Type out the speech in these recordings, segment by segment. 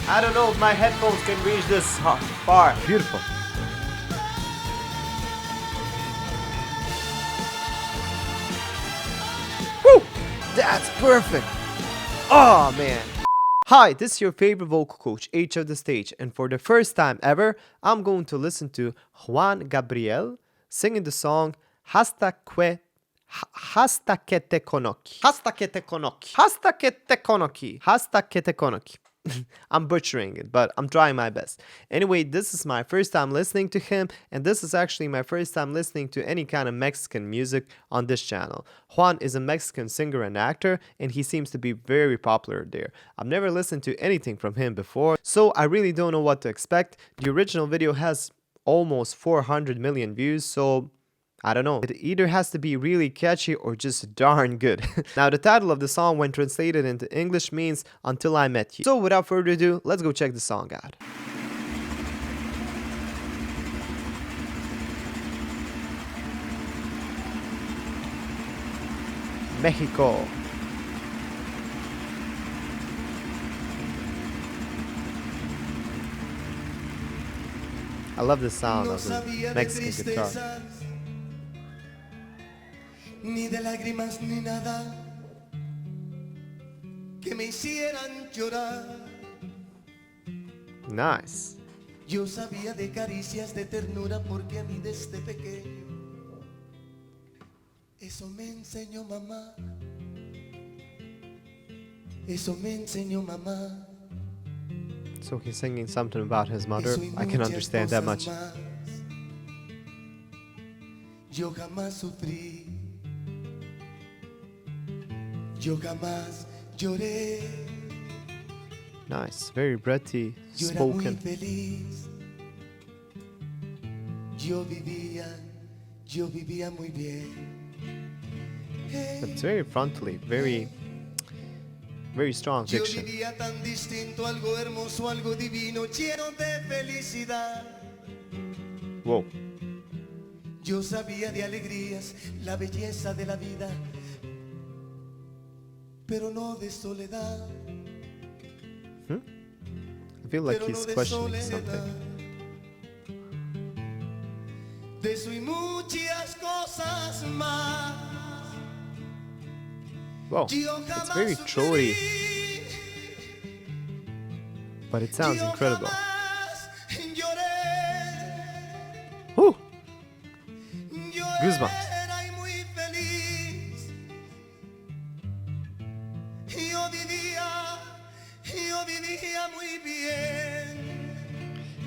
I don't know if my headphones can reach this far. Beautiful. Woo! That's perfect. Oh man. Hi, this is your favorite vocal coach, H of the stage, and for the first time ever, I'm going to listen to Juan Gabriel singing the song Hasta Que Te Conoci. Hasta Que Te Conoci. Hasta Que Te Conoci. Hasta Que Te Conoci. I'm butchering it, but I'm trying my best. Anyway, this is my first time listening to him, and this is actually my first time listening to any kind of Mexican music on this channel. Juan is a Mexican singer and actor, and he seems to be very popular there. I've never listened to anything from him before, so I really don't know what to expect. The original video has almost 400 million views, so I don't know. It either has to be really catchy or just darn good. Now, the title of the song when translated into English means Until I Met You. So without further ado, let's go check the song out. Mexico. I love the sound of the Mexican guitar. Ni de lágrimas ni nada que me hicieran llorar. Nice. Yo sabía de caricias de ternura porque a mí desde pequeño eso me enseñó mamá. Eso me enseñó mamá. So he's singing something about his mother. I can understand that much. Yo jamás sufrí. Yo jamás lloré. Nice, very breathy, spoken. Yo vivía muy bien. It's very frontally, very strong diction. Yo vivía tan distinto, algo hermoso, algo divino, lleno de felicidad. Whoa. Yo sabía de alegrías, la belleza de la vida, pero no de soledad. I feel like he's questioning something. De eso y muchas cosas más. Whoa, it's very throaty, but it sounds incredible. Woo! Goosebumps.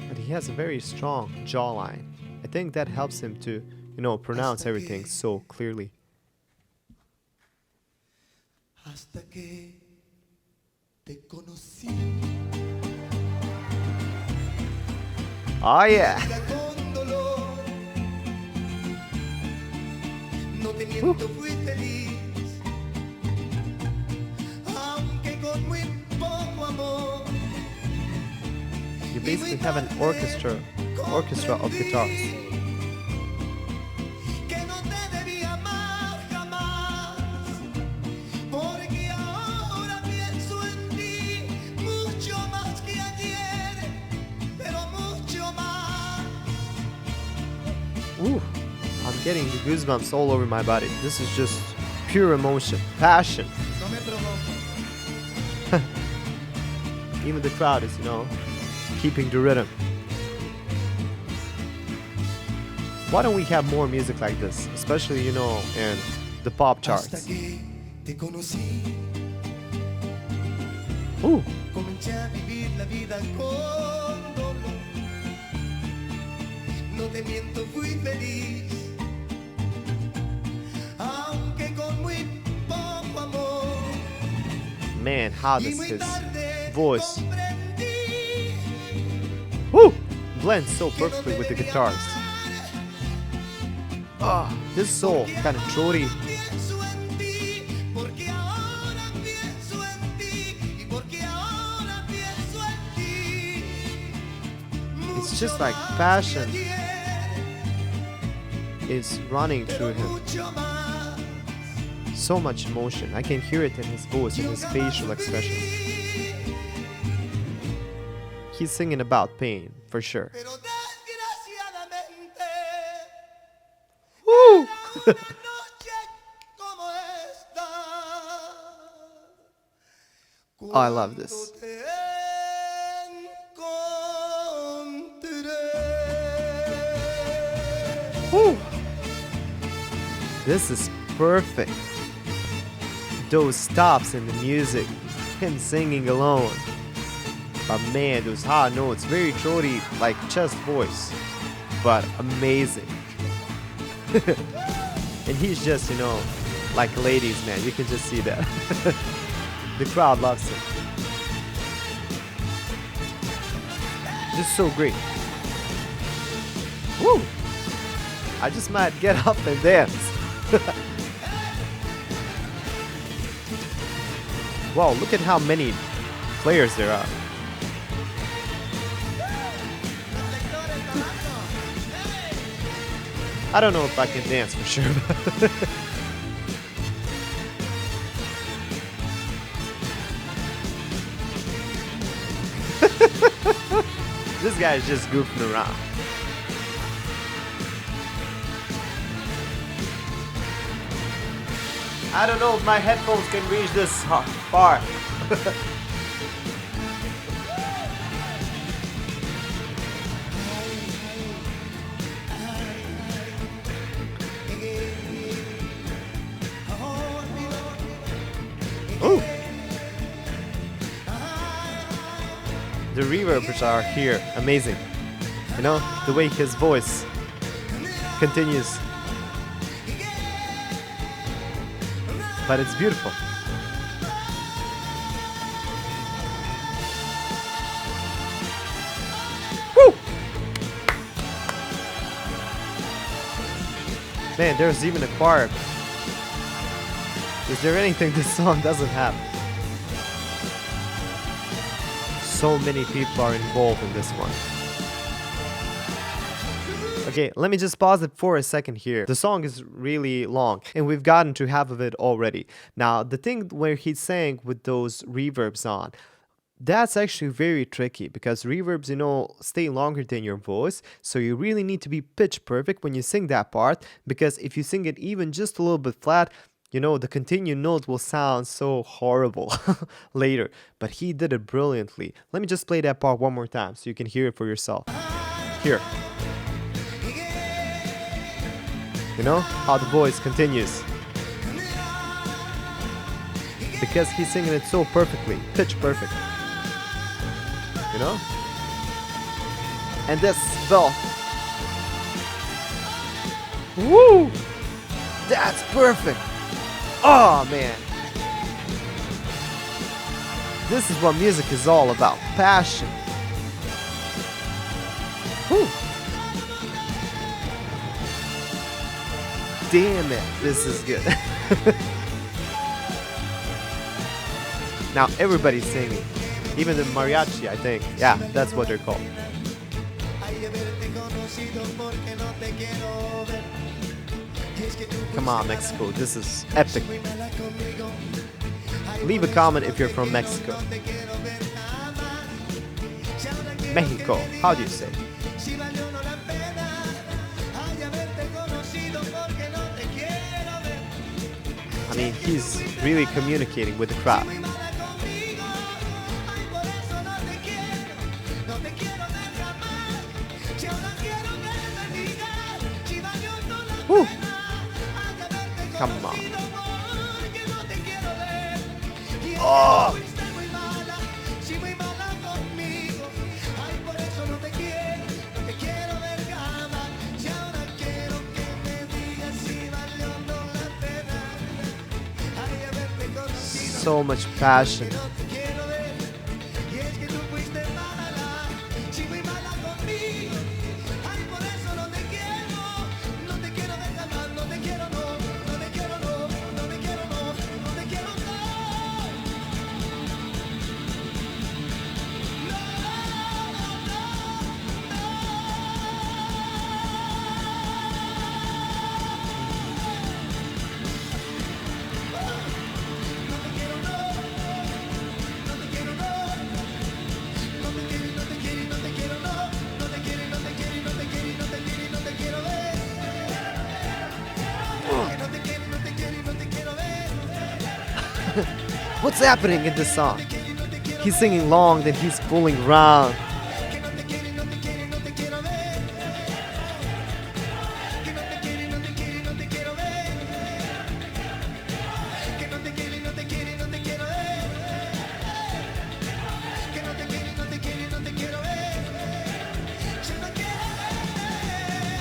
But he has a very strong jawline. I think that helps him to, pronounce everything so clearly. Hasta que te conocí. Oh yeah. No te miento, fui feliz, aunque con muy poco amor. You basically have an orchestra of guitars. Que no te debía amar jamás, porque ahora pienso en ti mucho más que ayer, pero mucho más. Ooh, I'm getting the goosebumps all over my body. This is just pure emotion, passion. No me provoca. Even the crowd is, keeping the rhythm. Why don't we have more music like this, especially, in the pop charts? Hasta que te conocí. Ooh. Comencé a vivir la vida con dolor. No te miento, fui feliz, aunque con muy poco amor. Man, how does his voice blends so perfectly with the guitars. This soul kind of throaty. It's just like passion is running through him. So much emotion. I can hear it in his voice and his facial expressions. he's singing about pain, for sure. Pero desgraciadamente, Woo! una noche como esta, Oh, I love this. cuando te encontré. Woo! This is perfect. Those stops in the music, him singing alone. But man, those high notes, very throaty, like chest voice, but amazing. And he's just, you know, like ladies, man. You can just see that. The crowd loves him. Just so great. Woo! I just might get up and dance. Wow, look at how many players there are. I don't know if I can dance for sure. This guy is just goofing around. I don't know if my headphones can reach this far. Ooh. The reverbs are here, amazing. You know, the way his voice continues. But it's beautiful. Woo! Man, there's even a choir. Is there anything this song doesn't have? So many people are involved in this one. Okay, let me just pause it for a second here. The song is really long, and we've gotten to half of it already. Now, the thing where he sang with those reverbs on, that's actually very tricky because reverbs, you know, stay longer than your voice. So you really need to be pitch perfect when you sing that part, because if you sing it even just a little bit flat, you know, the continued note will sound so horrible later. But he did it brilliantly. Let me just play that part one more time so you can hear it for yourself. Here. You know how the voice continues, because he's singing it so perfectly, pitch perfect. You know? And this bell. Woo! That's perfect. Oh man. This is what music is all about. Passion. Woo! Damn it, this is good. Now everybody's singing. Even the mariachi, I think. Yeah, that's what they're called. Come on, Mexico, this is epic. Leave a comment if you're from Mexico. Mexico, how do you say? I mean, he's really communicating with the crowd. Woo. Come on. Oh! So much passion. What's happening in this song? He's singing long, then he's pulling around.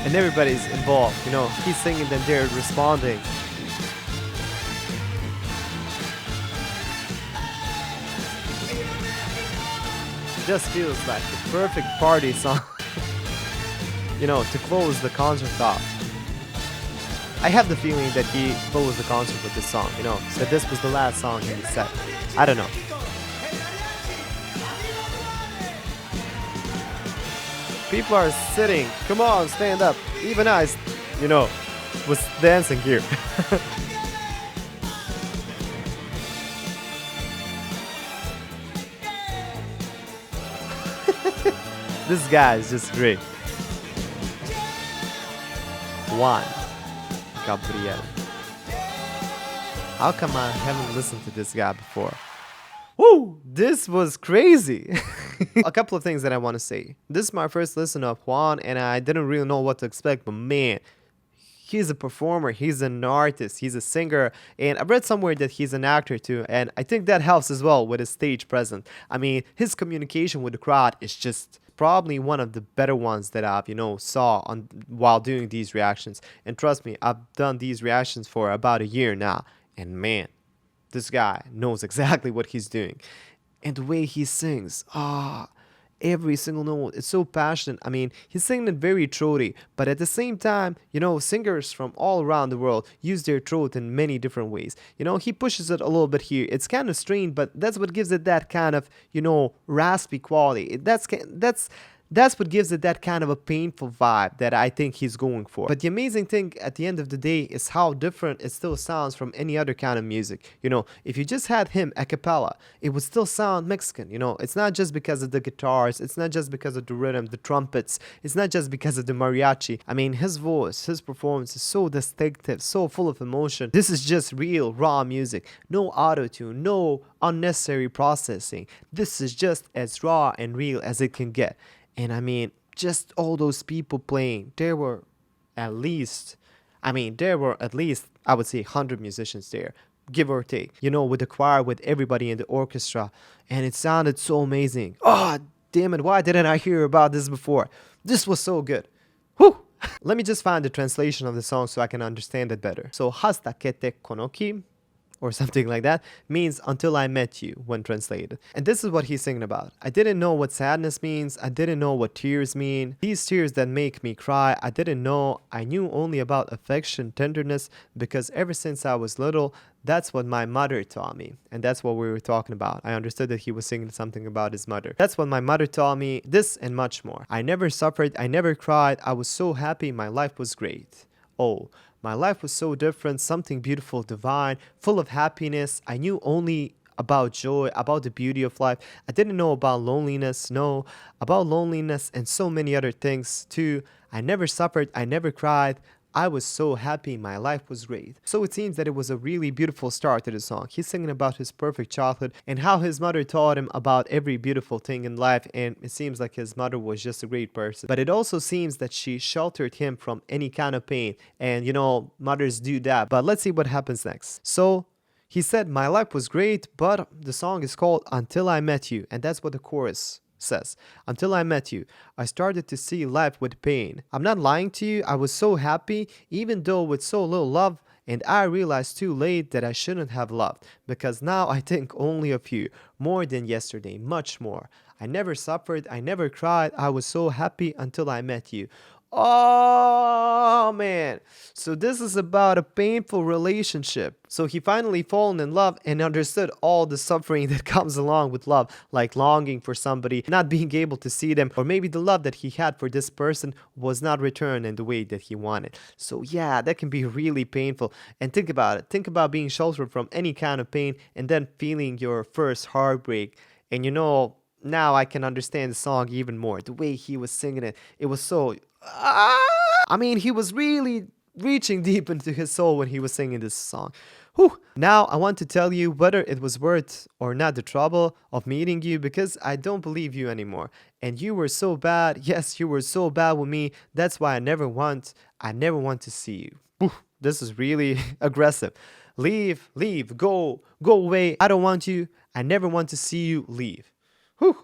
And everybody's involved, you know, he's singing, then they're responding. Just feels like the perfect party song, you know, to close the concert off. I have the feeling that he closed the concert with this song, you know, so this was the last song in the set. I don't know. People are sitting. Come on, stand up. Even I, you know, was dancing here. This guy is just great. Juan Gabriel. How come I haven't listened to this guy before? Woo! This was crazy. A couple of things that I want to say. This is my first listen of Juan, and I didn't really know what to expect, but man, he's a performer, he's an artist, he's a singer, and I read somewhere that he's an actor too, and I think that helps as well with his stage presence. I mean, his communication with the crowd is just probably one of the better ones that I've, you know, saw on while doing these reactions. And trust me, I've done these reactions for about a year now, and man, this guy knows exactly what he's doing. And the way he sings, every single note, it's so passionate. I mean, he's singing it very throaty, but at the same time, you know, singers from all around the world use their throat in many different ways. You know, he pushes it a little bit here. It's kind of strained, but that's what gives it that kind of, you know, raspy quality. That's what gives it that kind of a painful vibe that I think he's going for. But the amazing thing at the end of the day is how different it still sounds from any other kind of music. You know, if you just had him a cappella, it would still sound Mexican. You know, it's not just because of the guitars, it's not just because of the rhythm, the trumpets, it's not just because of the mariachi. I mean, his voice, his performance is so distinctive, so full of emotion. This is just real, raw music. No auto-tune, no unnecessary processing. This is just as raw and real as it can get. And I mean, just all those people playing, there were at least, I would say 100 musicians there, give or take, you know, with the choir, with everybody in the orchestra. And it sounded so amazing. Oh, damn it, why didn't I hear about this before? This was so good. Whew! Let me just find the translation of the song so I can understand it better. So, Hasta Que Te Conoci, or something like that, means until I met you when translated. And this is what he's singing about. I didn't know what sadness means. I didn't know what tears mean. These tears that make me cry, I didn't know. I knew only about affection, tenderness, because ever since I was little, that's what my mother taught me. And that's what we were talking about. I understood that he was singing something about his mother. That's what my mother taught me, this and much more. I never suffered, I never cried. I was so happy, my life was great. Oh, my life was so different, something beautiful, divine, full of happiness. I knew only about joy, about the beauty of life. I didn't know about loneliness, no, about loneliness and so many other things too. I never suffered, I never cried. I was so happy, my life was great. So it seems that it was a really beautiful start to the song. He's singing about his perfect childhood and how his mother taught him about every beautiful thing in life, and it seems like his mother was just a great person. But it also seems that she sheltered him from any kind of pain, and you know, mothers do that. But let's see what happens next. So he said, my life was great, but the song is called Until I Met You, and that's what the chorus says. Until I met you, I started to see life with pain. I'm not lying to you, I was so happy, even though with so little love, and I realized too late that I shouldn't have loved, because now I think only of you, more than yesterday, much more. I never suffered, I never cried, I was so happy until I met you. Oh man, so this is about a painful relationship. So he finally fallen in love and understood all the suffering that comes along with love, like longing for somebody, not being able to see them, or maybe the love that he had for this person was not returned in the way that he wanted. So yeah, that can be really painful. And think about it, think about being sheltered from any kind of pain and then feeling your first heartbreak. And you know, now I can understand the song even more. The way he was singing it, it was so... I mean, he was really reaching deep into his soul when he was singing this song. Whew. Now I want to tell you whether it was worth or not the trouble of meeting you, because I don't believe you anymore. And you were so bad. Yes, you were so bad with me. That's why I never want to see you. Whew. This is really aggressive. Leave, leave, go, go away. I don't want you. I never want to see you. Leave. Whew.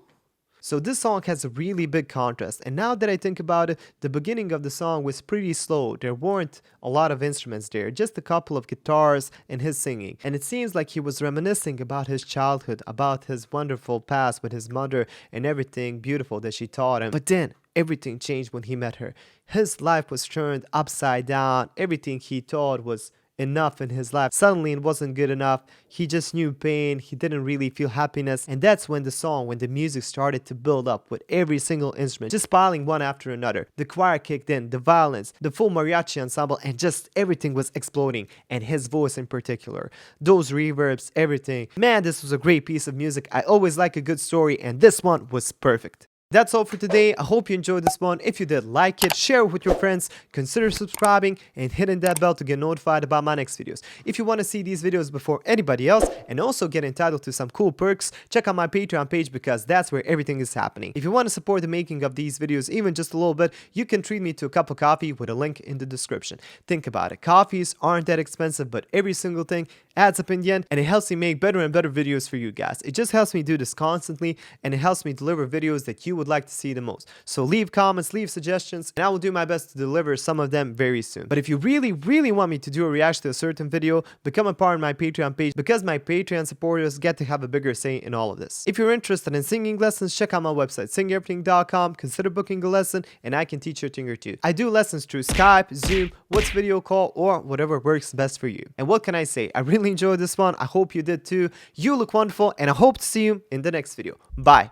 So this song has a really big contrast, and now that I think about it, the beginning of the song was pretty slow. There weren't a lot of instruments there, just a couple of guitars and his singing. And it seems like he was reminiscing about his childhood, about his wonderful past with his mother and everything beautiful that she taught him. But then everything changed when he met her. His life was turned upside down. Everything he thought was enough in his life, suddenly it wasn't good enough. He just knew pain. He didn't really feel happiness. And that's when the music started to build up with every single instrument just piling one after another. The choir kicked in, the violins, the full mariachi ensemble, and just everything was exploding. And his voice in particular, those reverbs, everything. Man, this was a great piece of music. I always like a good story, and this one was perfect. That's all for today. I hope you enjoyed this one. If you did, like it, share it with your friends, consider subscribing and hitting that bell to get notified about my next videos. If you want to see these videos before anybody else and also get entitled to some cool perks, check out my Patreon page, because that's where everything is happening. If you want to support the making of these videos even just a little bit, you can treat me to a cup of coffee with a link in the description. Think about it. Coffees aren't that expensive, but every single thing adds up in the end, and it helps me make better and better videos for you guys. It just helps me do this constantly, and it helps me deliver videos that you would like to see the most. So leave comments, leave suggestions, and I will do my best to deliver some of them very soon. But if you really want me to do a reaction to a certain video, become a part of my Patreon page, because my Patreon supporters get to have a bigger say in all of this. If you're interested in singing lessons, check out my website, singeverything.com. Consider booking a lesson, and I can teach you a thing or two. I do lessons through Skype, Zoom, What's Video Call, or whatever works best for you. And what can I say? I really enjoyed this one. I hope you did too. You look wonderful, and I hope to see you in the next video. Bye.